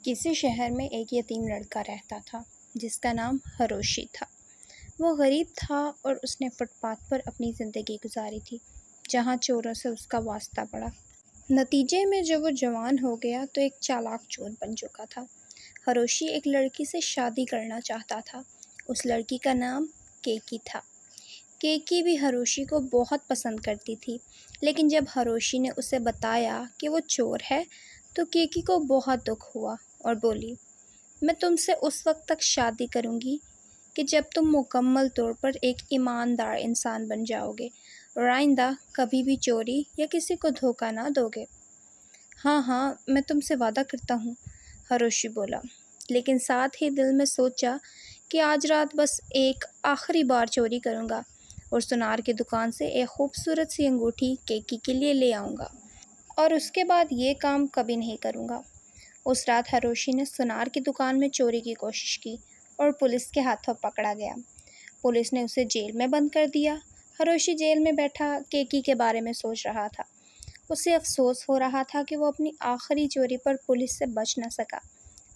کسی شہر میں ایک یتیم لڑکا رہتا تھا جس کا نام ہروشی تھا۔ وہ غریب تھا اور اس نے فٹ پاتھ پر اپنی زندگی گزاری تھی جہاں چوروں سے اس کا واسطہ پڑا۔ نتیجے میں جب وہ جوان ہو گیا تو ایک چالاک چور بن چکا تھا۔ ہروشی ایک لڑکی سے شادی کرنا چاہتا تھا۔ اس لڑکی کا نام کیکی تھا۔ کیکی بھی ہروشی کو بہت پسند کرتی تھی، لیکن جب ہروشی نے اسے بتایا کہ وہ چور ہے تو کیکی کو بہت دکھ ہوا اور بولی، میں تم سے اس وقت تک شادی کروں گی کہ جب تم مکمل طور پر ایک ایماندار انسان بن جاؤ گے اور آئندہ کبھی بھی چوری یا کسی کو دھوکہ نہ دو گے۔ ہاں، میں تم سے وعدہ کرتا ہوں، ہروشی بولا، لیکن ساتھ ہی دل میں سوچا کہ آج رات بس ایک آخری بار چوری کروں گا اور سونار کی دکان سے ایک خوبصورت سی انگوٹھی کیکی کے لیے لے آؤں گا، اور اس کے بعد یہ کام کبھی نہیں کروں گا۔ اس رات ہروشی نے سونار کی دکان میں چوری کی کوشش کی اور پولیس کے ہاتھوں پکڑا گیا۔ پولیس نے اسے جیل میں بند کر دیا۔ ہروشی جیل میں بیٹھا کیکی کے بارے میں سوچ رہا تھا۔ اسے افسوس ہو رہا تھا کہ وہ اپنی آخری چوری پر پولیس سے بچ نہ سکا،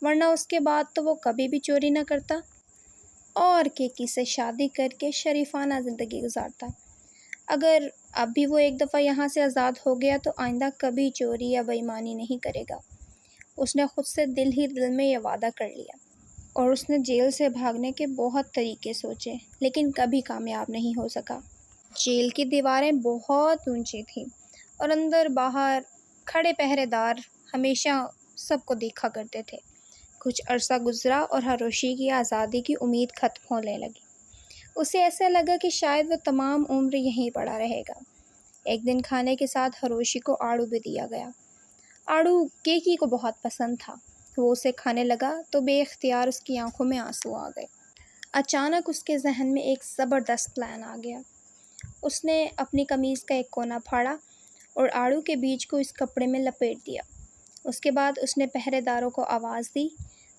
ورنہ اس کے بعد تو وہ کبھی بھی چوری نہ کرتا اور کیکی سے شادی کر کے شریفانہ زندگی گزارتا۔ اگر اب بھی وہ ایک دفعہ یہاں سے آزاد ہو گیا تو آئندہ کبھی چوری یا بے ایمانی نہیں کرے گا۔ اس نے خود سے دل ہی دل میں یہ وعدہ کر لیا اور اس نے جیل سے بھاگنے کے بہت طریقے سوچے، لیکن کبھی کامیاب نہیں ہو سکا۔ جیل کی دیواریں بہت اونچی تھیں اور اندر باہر کھڑے پہرے دار ہمیشہ سب کو دیکھا کرتے تھے۔ کچھ عرصہ گزرا اور ہروشی کی آزادی کی امید ختم ہونے لگی۔ اسے ایسا لگا کہ شاید وہ تمام عمر یہیں پڑا رہے گا۔ ایک دن کھانے کے ساتھ ہروشی کو آڑو بھی دیا گیا۔ آڑو کیکی کو بہت پسند تھا۔ وہ اسے کھانے لگا تو بے اختیار اس کی آنکھوں میں آنسو آ گئے۔ اچانک اس کے ذہن میں ایک زبردست پلان آ گیا۔ اس نے اپنی قمیض کا ایک کونا پھاڑا اور آڑو کے بیج کو اس کپڑے میں لپیٹ دیا۔ اس کے بعد اس نے پہرے داروں کو آواز دی،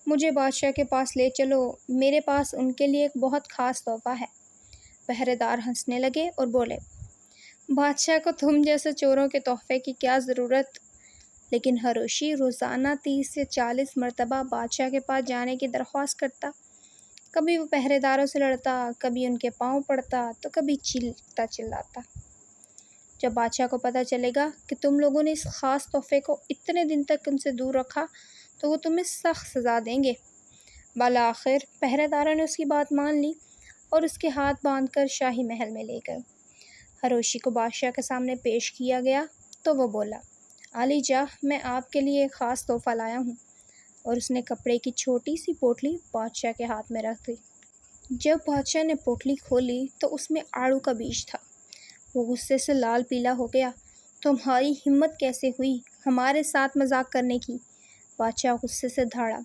مجھے بادشاہ کے پاس لے چلو، میرے پاس ان کے لیے ایک بہت خاص تحفہ ہے۔ پہرے دار ہنسنے لگے اور بولے، بادشاہ کو تم جیسے چوروں کے تحفے کی کیا ضرورت؟ لیکن ہروشی روزانہ 30 سے 40 مرتبہ بادشاہ کے پاس جانے کی درخواست کرتا۔ کبھی وہ پہرے داروں سے لڑتا، کبھی ان کے پاؤں پڑتا تو کبھی چیختا چلاتا۔ جب بادشاہ کو پتہ چلے گا کہ تم لوگوں نے اس خاص تحفے کو اتنے دن تک ان سے دور رکھا تو وہ تمہیں سخت سزا دیں گے۔ بالآخر پہرے داروں نے اس کی بات مان لی اور اس کے ہاتھ باندھ کر شاہی محل میں لے گئے۔ ہروشی کو بادشاہ کے سامنے پیش کیا گیا تو وہ بولا، عالی جاہ، میں آپ کے لیے ایک خاص تحفہ لایا ہوں، اور اس نے کپڑے کی چھوٹی سی پوٹلی بادشاہ کے ہاتھ میں رکھ دی۔ جب بادشاہ نے پوٹلی کھولی تو اس میں آڑو کا بیج تھا۔ وہ غصے سے لال پیلا ہو گیا۔ تمہاری ہمت کیسے ہوئی ہمارے ساتھ مذاق کرنے کی؟ بادشاہ غصے سے دھاڑا،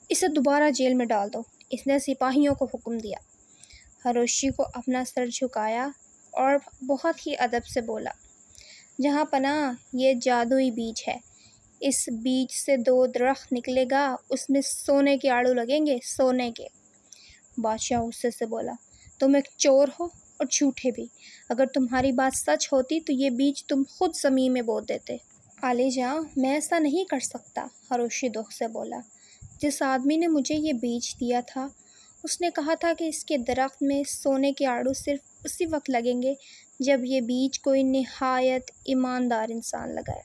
اسے دوبارہ جیل میں ڈال دو، اس نے سپاہیوں کو حکم دیا۔ ہروشی کو اپنا سر جھکایا اور بہت ہی ادب سے بولا، جہاں پناہ، یہ جادوئی بیج ہے، اس بیج سے 2 درخت نکلے گا، اس میں سونے کے آڑو لگیں گے، سونے کے۔ بادشاہ غصے سے بولا، تم ایک چور ہو اور جھوٹے بھی، اگر تمہاری بات سچ ہوتی تو یہ بیج تم خود زمین میں بو دیتے۔ عالی جاں، میں ایسا نہیں کر سکتا، ہروشی دکھ سے بولا۔ جس آدمی نے مجھے یہ بیج دیا تھا اس نے کہا تھا کہ اس کے درخت میں سونے کے آڑو صرف اسی وقت لگیں گے جب یہ بیج کوئی نہایت ایماندار انسان لگائے،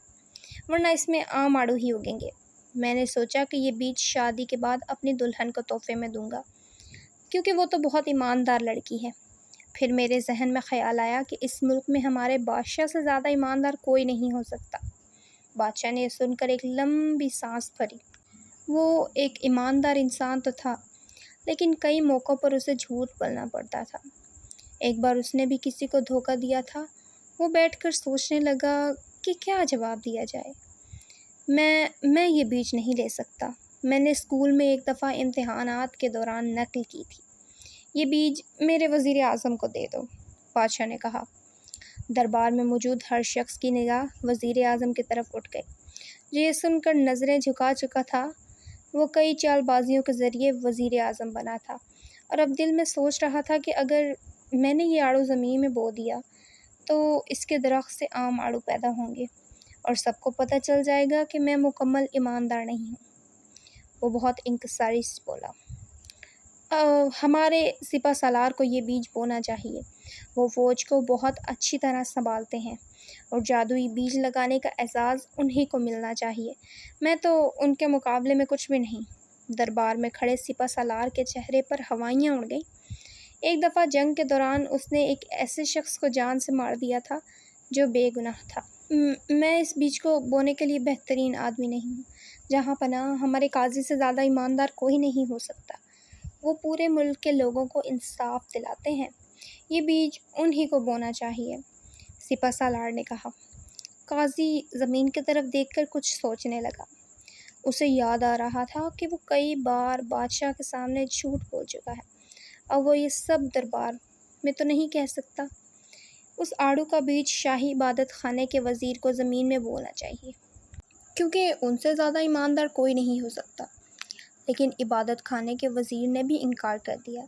ورنہ اس میں عام آڑو ہی اگیں گے۔ میں نے سوچا کہ یہ بیج شادی کے بعد اپنی دلہن کو تحفے میں دوں گا، کیونکہ وہ تو بہت ایماندار لڑکی ہے۔ پھر میرے ذہن میں خیال آیا کہ اس ملک میں ہمارے بادشاہ سے زیادہ ایماندار کوئی نہیں ہو سکتا۔ بادشاہ نے یہ سن کر ایک لمبی سانس بھری۔ وہ ایک ایماندار انسان تو تھا، لیکن کئی موقعوں پر اسے جھوٹ بولنا پڑتا تھا۔ ایک بار اس نے بھی کسی کو دھوکہ دیا تھا۔ وہ بیٹھ کر سوچنے لگا کہ کیا جواب دیا جائے۔ میں یہ بیج نہیں لے سکتا۔ میں نے اسکول میں ایک دفعہ امتحانات کے دوران نقل کی تھی۔ یہ بیج میرے وزیر اعظم کو دے دو، بادشاہ نے کہا۔ دربار میں موجود ہر شخص کی نگاہ وزیر اعظم کی طرف اٹھ گئی، جو یہ سن کر نظریں جھکا چکا تھا۔ وہ کئی چال بازیوں کے ذریعے وزیر اعظم بنا تھا اور اب دل میں سوچ رہا تھا کہ اگر میں نے یہ آڑو زمین میں بو دیا تو اس کے درخت سے عام آڑو پیدا ہوں گے اور سب کو پتہ چل جائے گا کہ میں مکمل ایماندار نہیں ہوں۔ وہ بہت انکساری سے بولا۔ ہمارے سپہ سالار کو یہ بیج بونا چاہیے۔ وہ فوج کو بہت اچھی طرح سنبھالتے ہیں اور جادوئی بیج لگانے کا اعزاز انہی کو ملنا چاہیے۔ میں تو ان کے مقابلے میں کچھ بھی نہیں۔ دربار میں کھڑے سپہ سالار کے چہرے پر ہوائیاں اڑ گئیں۔ ایک دفعہ جنگ کے دوران اس نے ایک ایسے شخص کو جان سے مار دیا تھا جو بے گناہ تھا۔ میں اس بیج کو بونے کے لیے بہترین آدمی نہیں ہوں۔ جہاں پناہ، ہمارے قاضی سے زیادہ ایماندار کوئی نہیں ہو سکتا۔ وہ پورے ملک کے لوگوں کو انصاف دلاتے ہیں۔ یہ بیج انہی کو بونا چاہیے، سپہ سالار نے کہا۔ قاضی زمین کی طرف دیکھ کر کچھ سوچنے لگا۔ اسے یاد آ رہا تھا کہ وہ کئی بار بادشاہ کے سامنے جھوٹ بول چکا ہے، اب وہ یہ سب دربار میں تو نہیں کہہ سکتا۔ اس آڑو کا بیج شاہی عبادت خانے کے وزیر کو زمین میں بونا چاہیے، کیونکہ ان سے زیادہ ایماندار کوئی نہیں ہو سکتا۔ لیکن عبادت خانے کے وزیر نے بھی انکار کر دیا۔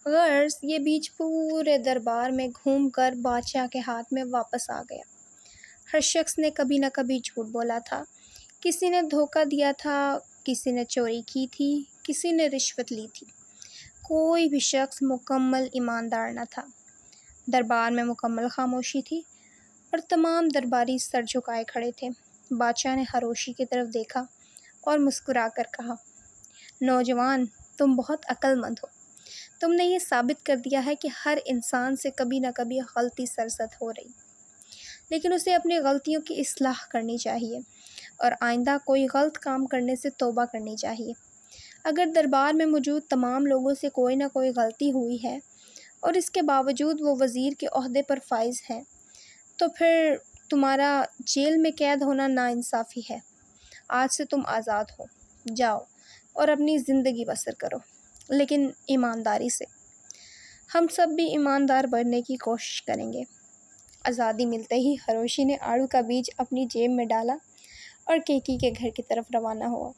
غرض یہ بیج پورے دربار میں گھوم کر بادشاہ کے ہاتھ میں واپس آ گیا۔ ہر شخص نے کبھی نہ کبھی جھوٹ بولا تھا۔ کسی نے دھوکہ دیا تھا، کسی نے چوری کی تھی، کسی نے رشوت لی تھی۔ کوئی بھی شخص مکمل ایماندار نہ تھا۔ دربار میں مکمل خاموشی تھی اور تمام درباری سر جھکائے کھڑے تھے۔ بادشاہ نے ہروشی کی طرف دیکھا اور مسکرا کر کہا، نوجوان، تم بہت عقل مند ہو۔ تم نے یہ ثابت کر دیا ہے کہ ہر انسان سے کبھی نہ کبھی غلطی سرزد ہو رہی، لیکن اسے اپنی غلطیوں کی اصلاح کرنی چاہیے اور آئندہ کوئی غلط کام کرنے سے توبہ کرنی چاہیے۔ اگر دربار میں موجود تمام لوگوں سے کوئی نہ کوئی غلطی ہوئی ہے اور اس کے باوجود وہ وزیر کے عہدے پر فائز ہیں، تو پھر تمہارا جیل میں قید ہونا ناانصافی ہے۔ آج سے تم آزاد ہو، جاؤ اور اپنی زندگی بسر کرو، لیکن ایمانداری سے۔ ہم سب بھی ایماندار بننے کی کوشش کریں گے۔ آزادی ملتے ہی ہروشی نے آڑو کا بیج اپنی جیب میں ڈالا اور کیکی کے گھر کی طرف روانہ ہوا۔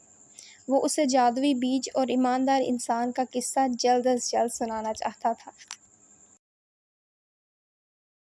وہ اسے جادوئی بیج اور ایماندار انسان کا قصہ جلد از جلد سنانا چاہتا تھا۔